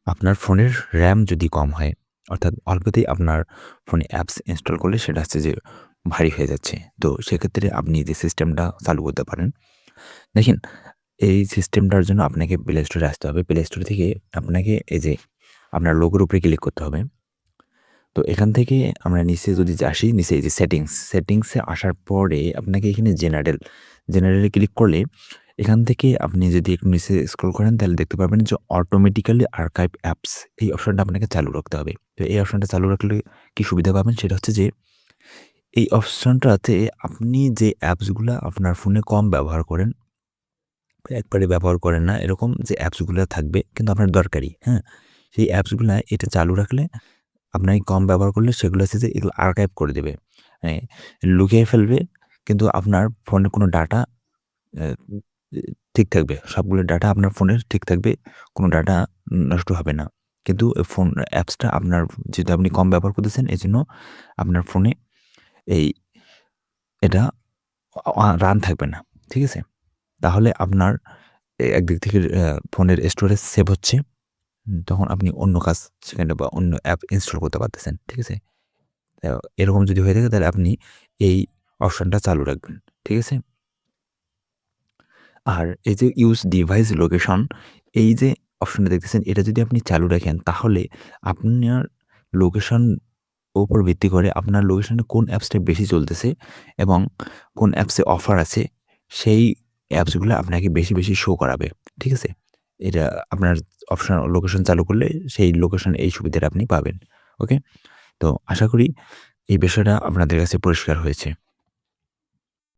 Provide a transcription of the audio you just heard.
আপনার ফোনের RAM যদি কম হয়, অর্থাৎ অল্পতেই আপনার ফোনে অ্যাপস ইনস্টল করলে সেটা হচ্ছে যে ভারী হয়ে যাচ্ছে। তো সেক্ষেত্রে আপনি যে সিস্টেমটা চালু করতে পারেন। দেখেন, এই সিস্টেমটার জন্য আপনাকে Play Store এ আসতে হবে। Play Store থেকে আপনাকে এই যে আপনার লোগোর উপরে ক্লিক করতে হবে। তো এখান থেকে আমরা নিচে যদি আসি, নিচে এই যে সেটিংসে আসার পরে আপনাকে এখানে জেনারেলে ক্লিক করলে এখান থেকে আপনি যদি একটু নিচে স্ক্রল করেন তাহলে দেখতে পারবেন যে অটোমেটিক্যালি আর্কাইভ অ্যাপস এই অপশনটা আপনাকে চালু রাখতে হবে। তো এই অপশনটা চালু রাখলে কি সুবিধা পাবেন সেটা হচ্ছে যে এই অপশনটাতে আপনি যে অ্যাপসগুলা আপনার ফোনে কম ব্যবহার করেন, একবারে ব্যবহার করেন না এরকম যে অ্যাপসগুলা থাকবে কিন্তু আপনার দরকারি, হ্যাঁ? সেই অ্যাপসগুলা এটা চালু রাখলে আপনাকে কম ব্যবহার করলে সেগুলো হচ্ছে যে এগুলো আর্কাইভ করে দেবে। মানে লুকিয়ে ফেলবে কিন্তু আপনার ফোনের কোনো ডাটা অ্যা ঠিক থাকবে। সবগুলো ডাটা আপনার ফোনের ঠিক থাকবে। কোনো ডাটা নষ্ট হবে না। কিন্তু ফোন অ্যাপসটা আপনার যেহেতু আপনি কম ব্যবহার করতেছেন এজন্য আপনার ফোনে এই এটা রান থাকবে না। ঠিক আছে? তাহলে আপনার একদিক থেকে ফোনের স্টোরেজ সেভ হচ্ছে। তখন আপনি অন্য কাজ সেখানে বা অন্য অ্যাপ ইনস্টল করতে পারতেছেন। ঠিক আছে? এরকম যদি হয়ে থাকে তাহলে আপনি এই অপশনটা চালু রাখবেন। ঠিক আছে? আর এই যে ইউজ ডিভাইস লোকেশন এই যে অপশনটা দেখতেছেন এটা যদি আপনি চালু রাখেন তাহলে আপনার লোকেশন উপর ভিত্তি করে আপনার লোকেশনে কোন অ্যাপসটা বেশি চলতেছে এবং কোন অ্যাপসে অফার আছে সেই অ্যাপসগুলো আপনাকে বেশি শো করাবে। ঠিক আছে? এটা আপনার অপশন লোকেশন চালু করলে সেই লোকেশন এই সুবিধাটা আপনি পাবেন। ওকে? তো আশা করি এই বিষয়টা আপনাদের কাছে পরিষ্কার হয়েছে।